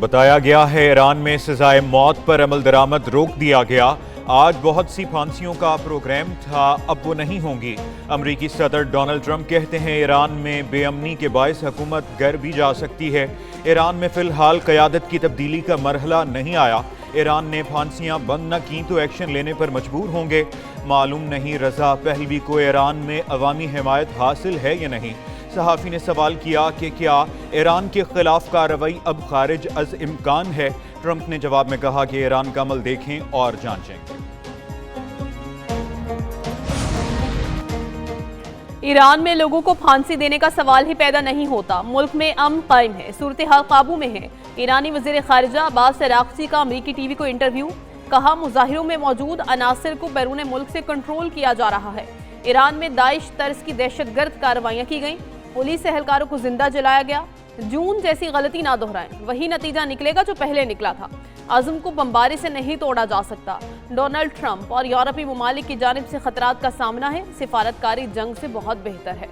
بتایا گیا ہے ایران میں سزائے موت پر عمل درآمد روک دیا گیا۔ آج بہت سی پھانسیوں کا پروگرام تھا، اب وہ نہیں ہوں گی۔ امریکی صدر ڈونلڈ ٹرمپ کہتے ہیں ایران میں بے امنی کے باعث حکومت گر بھی جا سکتی ہے۔ ایران میں فی الحال قیادت کی تبدیلی کا مرحلہ نہیں آیا۔ ایران نے پھانسیاں بند نہ کی تو ایکشن لینے پر مجبور ہوں گے۔ معلوم نہیں رضا پہلوی کو ایران میں عوامی حمایت حاصل ہے یا نہیں۔ صحافی نے سوال کیا کہ کیا ایران کے خلاف کارروائی اب خارج از امکان ہے؟ ٹرمپ نے جواب میں کہا کہ ایران کا عمل دیکھیں اور جانچیں۔ ایران میں لوگوں کو پھانسی دینے کا سوال ہی پیدا نہیں ہوتا، ملک میں امن قائم ہے، صورتحال قابو میں ہے۔ ایرانی وزیر خارجہ عباس عراقچی کا امریکی ٹی وی کو انٹرویو، کہا مظاہروں میں موجود عناصر کو بیرون ملک سے کنٹرول کیا جا رہا ہے۔ ایران میں داعش طرز کی دہشت گرد کارروائیاں کی گئیں، پولیس اہلکاروں کو زندہ جلایا گیا۔ جون جیسی غلطی نہ دہرائیں، وہی نتیجہ نکلے گا جو پہلے نکلا تھا۔ عزم کو بمباری سے نہیں توڑا جا سکتا۔ ڈونلڈ ٹرمپ اور یورپی ممالک کی جانب سے خطرات کا سامنا ہے، سفارتکاری جنگ سے بہت بہتر ہے۔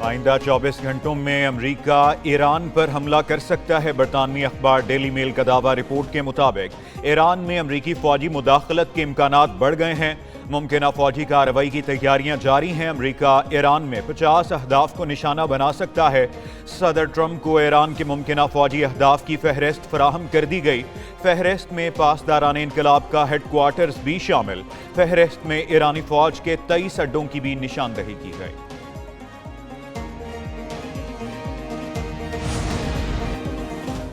آئندہ 24 گھنٹوں میں امریکہ ایران پر حملہ کر سکتا ہے۔ برطانوی اخبار ڈیلی میل کا دعویٰ رپورٹ کے مطابق ایران میں امریکی فوجی مداخلت کے امکانات بڑھ گئے ہیں۔ ممکنہ فوجی کارروائی کی تیاریاں جاری ہیں۔ امریکہ ایران میں 50 اہداف کو نشانہ بنا سکتا ہے۔ صدر ٹرمپ کو ایران کے ممکنہ فوجی اہداف کی فہرست فراہم کر دی گئی۔ فہرست میں پاسداران انقلاب کا ہیڈ کوارٹرز بھی شامل۔ فہرست میں ایرانی فوج کے 23 اڈوں کی بھی نشاندہی کی گئی۔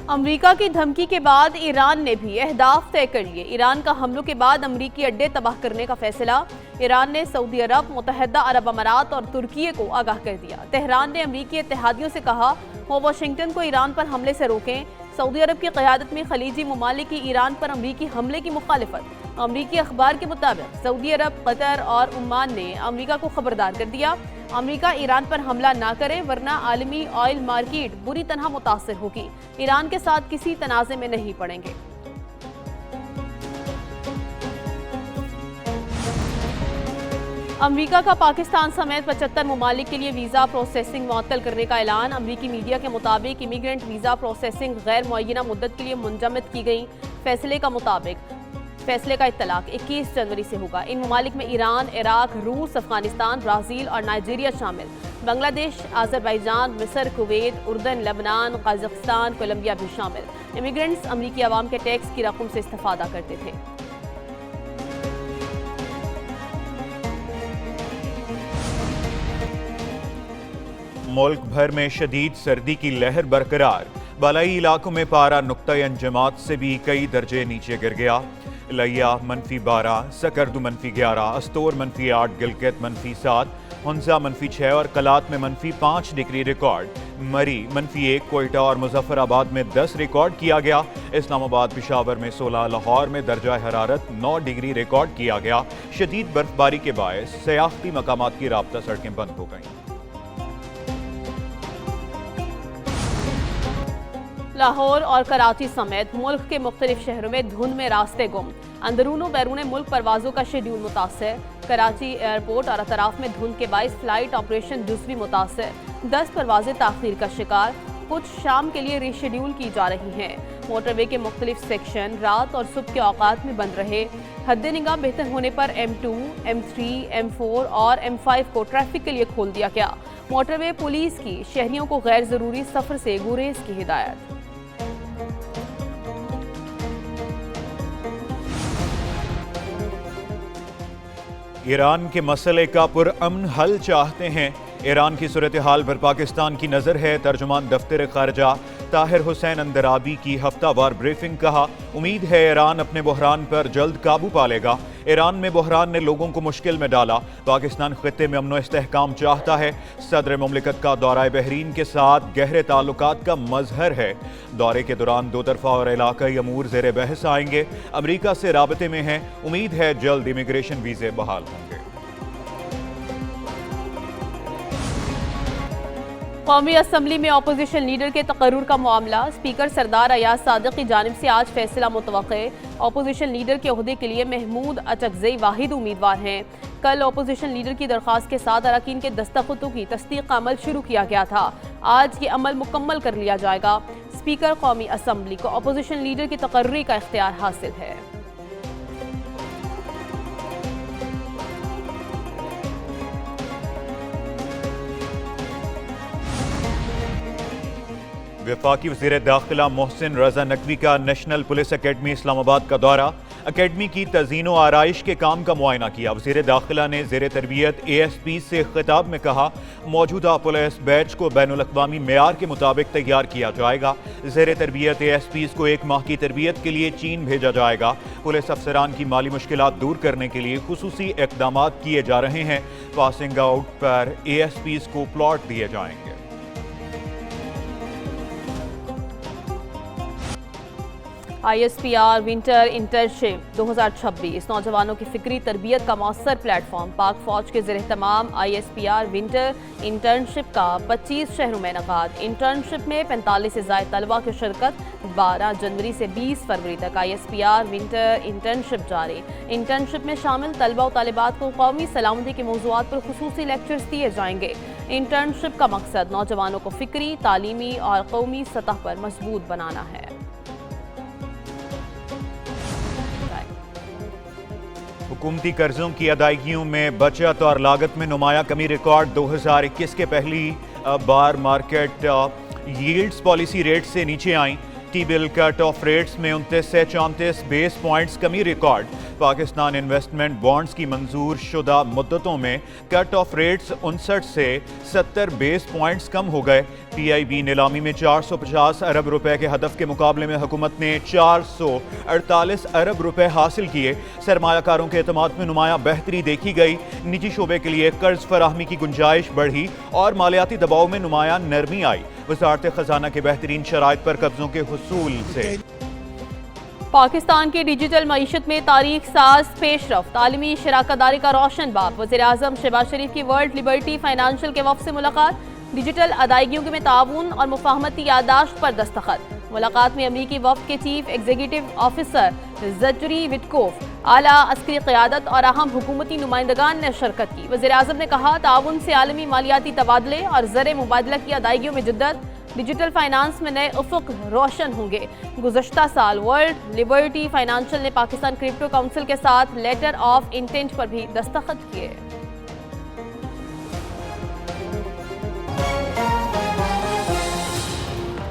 امریکہ کی دھمکی کے بعد ایران نے بھی اہداف طے کر لیے۔ ایران کا حملوں کے بعد امریکی اڈے تباہ کرنے کا فیصلہ۔ ایران نے سعودی عرب، متحدہ عرب امارات اور ترکی کو آگاہ کر دیا۔ تہران نے امریکی اتحادیوں سے کہا وہ واشنگٹن کو ایران پر حملے سے روکیں۔ سعودی عرب کی قیادت میں خلیجی ممالک کی ایران پر امریکی حملے کی مخالفت۔ امریکی اخبار کے مطابق سعودی عرب، قطر اور عمان نے امریکہ کو خبردار کر دیا امریکہ ایران پر حملہ نہ کرے ورنہ عالمی آئل مارکیٹ بری طرح متاثر ہوگی۔ ایران کے ساتھ کسی تنازع میں نہیں پڑیں گے۔ امریکہ کا پاکستان سمیت 75 ممالک کے لیے ویزا پروسیسنگ معطل کرنے کا اعلان۔ امریکی میڈیا کے مطابق امیگرنٹ ویزا پروسیسنگ غیر معینہ مدت کے لیے منجمد کی گئی۔ فیصلے کا اطلاق 21 جنوری سے ہوگا۔ ان ممالک میں ایران، عراق، روس، افغانستان، برازیل اور نائجیریا شامل۔ بنگلہ دیش، آذربائیجان، مصر، کویت، اردن، لبنان، قازقستان، کولمبیا بھی شامل۔ امیگرنٹس امریکی عوام کے ٹیکس کی رقم سے استفادہ کرتے تھے۔ ملک بھر میں شدید سردی کی لہر برقرار۔ بالائی علاقوں میں پارہ نقطۂ انجماد سے بھی کئی درجے نیچے گر گیا۔ لیا -12، سکردو -11، استور -8، گلگت -7، ہنزا -6 اور کلات میں -5 ڈگری ریکارڈ۔ مری -1، کوئٹہ اور مظفر آباد میں 10 ریکارڈ کیا گیا۔ اسلام آباد، پشاور میں 16، لاہور میں درجہ حرارت 9 ڈگری ریکارڈ کیا گیا۔ شدید برف باری کے باعث سیاحتی مقامات کی رابطہ سڑکیں بند ہو گئیں۔ لاہور اور کراچی سمیت ملک کے مختلف شہروں میں دھند میں راستے گم۔ اندرون و بیرون ملک پروازوں کا شیڈول متاثر۔ کراچی ایئرپورٹ اور اطراف میں دھند کے باعث فلائٹ آپریشن جزوی متاثر۔ 10 پروازیں تاخیر کا شکار، کچھ شام کے لیے ری شیڈول کی جا رہی ہیں۔ موٹر وے کے مختلف سیکشن رات اور صبح کے اوقات میں بند رہے۔ حد نگاہ بہتر ہونے پر M2، M3، M4 اور M5 کو ٹریفک کے لیے کھول دیا گیا۔ موٹر وے پولیس کی شہریوں کو غیر ضروری سفر سے گریز کی ہدایت۔ ایران کے مسئلے کا پرامن حل چاہتے ہیں۔ ایران کی صورتحال پر پاکستان کی نظر ہے۔ ترجمان دفتر خارجہ طاہر حسین اندرابی کی ہفتہ وار بریفنگ، کہا امید ہے ایران اپنے بحران پر جلد قابو پا لے گا۔ ایران میں بحران نے لوگوں کو مشکل میں ڈالا۔ پاکستان خطے میں امن و استحکام چاہتا ہے۔ صدر مملکت کا دورہ بحرین کے ساتھ گہرے تعلقات کا مظہر ہے۔ دورے کے دوران دو طرفہ اور علاقائی امور زیر بحث آئیں گے۔ امریکہ سے رابطے میں ہیں، امید ہے جلد امیگریشن ویزے بحال ہوں گے۔ قومی اسمبلی میں اپوزیشن لیڈر کے تقرر کا معاملہ، اسپیکر سردار ایاز صادق کی جانب سے آج فیصلہ متوقع۔ اپوزیشن لیڈر کے عہدے کے لیے محمود اچکزئی واحد امیدوار ہیں۔ کل اپوزیشن لیڈر کی درخواست کے ساتھ اراکین کے دستخطوں کی تصدیق کا عمل شروع کیا گیا تھا۔ آج یہ عمل مکمل کر لیا جائے گا۔ اسپیکر قومی اسمبلی کو اپوزیشن لیڈر کی تقرری کا اختیار حاصل ہے۔ وفاقی وزیر داخلہ محسن رضا نقوی کا نیشنل پولیس اکیڈمی اسلام آباد کا دورہ، اکیڈمی کی تزئین و آرائش کے کام کا معائنہ کیا۔ وزیر داخلہ نے زیر تربیت اے ایس پی سے خطاب میں کہا، موجودہ پولیس بیچ کو بین الاقوامی معیار کے مطابق تیار کیا جائے گا۔ زیر تربیت اے ایس پیز کو 1 ماہ کی تربیت کے لیے چین بھیجا جائے گا۔ پولیس افسران کی مالی مشکلات دور کرنے کے لیے خصوصی اقدامات کیے جا رہے ہیں۔ پاسنگ آؤٹ پر اے ایس پیز کو پلاٹ دیے جائیں گے۔ I S P R winter internship 2026 نوجوانوں کی فکری تربیت کا مؤثر پلیٹ فارم۔ پاک فوج کے زیر اہتمام آئی S P R winter internship کا 25 شہروں میں انعقاد۔ انٹرنشپ میں 45 سے زائد طلبہ کی شرکت۔ 12 جنوری سے 20 فروری تک آئی S P R winter internship جاری۔ انٹرنشپ میں شامل طلبہ و طالبات کو قومی سلامتی کے موضوعات پر خصوصی لیکچرز دیے جائیں گے۔ انٹرنشپ کا مقصد نوجوانوں کو فکری، تعلیمی اور قومی سطح پر مضبوط بنانا ہے۔ حکومتی قرضوں کی ادائیگیوں میں بچت اور لاگت میں نمایاں کمی ریکارڈ۔ 2021 کے پہلی بار مارکیٹ ییلڈز پالیسی ریٹ سے نیچے آئیں۔ ٹی بل کٹ آف ریٹس میں 29 سے 34 بیس پوائنٹس کمی ریکارڈ۔ پاکستان انویسٹمنٹ بانڈز کی منظور شدہ مدتوں میں کٹ آف ریٹس 59 سے 70 بیس پوائنٹس کم ہو گئے۔ پی آئی بی نیلامی میں 450 ارب روپے کے ہدف کے مقابلے میں حکومت نے 448 ارب روپے حاصل کیے۔ سرمایہ کاروں کے اعتماد میں نمایاں بہتری دیکھی گئی۔ نجی شعبے کے لیے قرض فراہمی کی گنجائش بڑھی اور مالیاتی دباؤ میں نمایاں نرمی آئی۔ وزارت خزانہ کے بہترین شرائط پر قبضوں کے حصول سے پاکستان کی ڈیجیٹل معیشت میں تاریخ ساز پیش رفت، عالمی شراکت داری کا روشن باب۔ وزیر اعظم شہباز شریف کی ورلڈ لبرٹی فائنانشل کے وفد سے ملاقات، ڈیجیٹل ادائیگیوں میں تعاون اور مفاہمتی یادداشت پر دستخط۔ ملاقات میں امریکی وفد کے چیف ایگزیکٹو آفیسر زچری وٹکوف، اعلیٰ عسکری قیادت اور اہم حکومتی نمائندگان نے شرکت کی۔ وزیر اعظم نے کہا، تعاون سے عالمی مالیاتی تبادلے اور زر مبادلہ کی ادائیگیوں میں جدت، ڈیجیٹل فائنانس میں نئے افق روشن ہوں گے۔ گزشتہ سال ورلڈ لبرٹی فائنانشل نے پاکستان کرپٹو کونسل کے ساتھ لیٹر آف انٹینٹ پر بھی دستخط کیے۔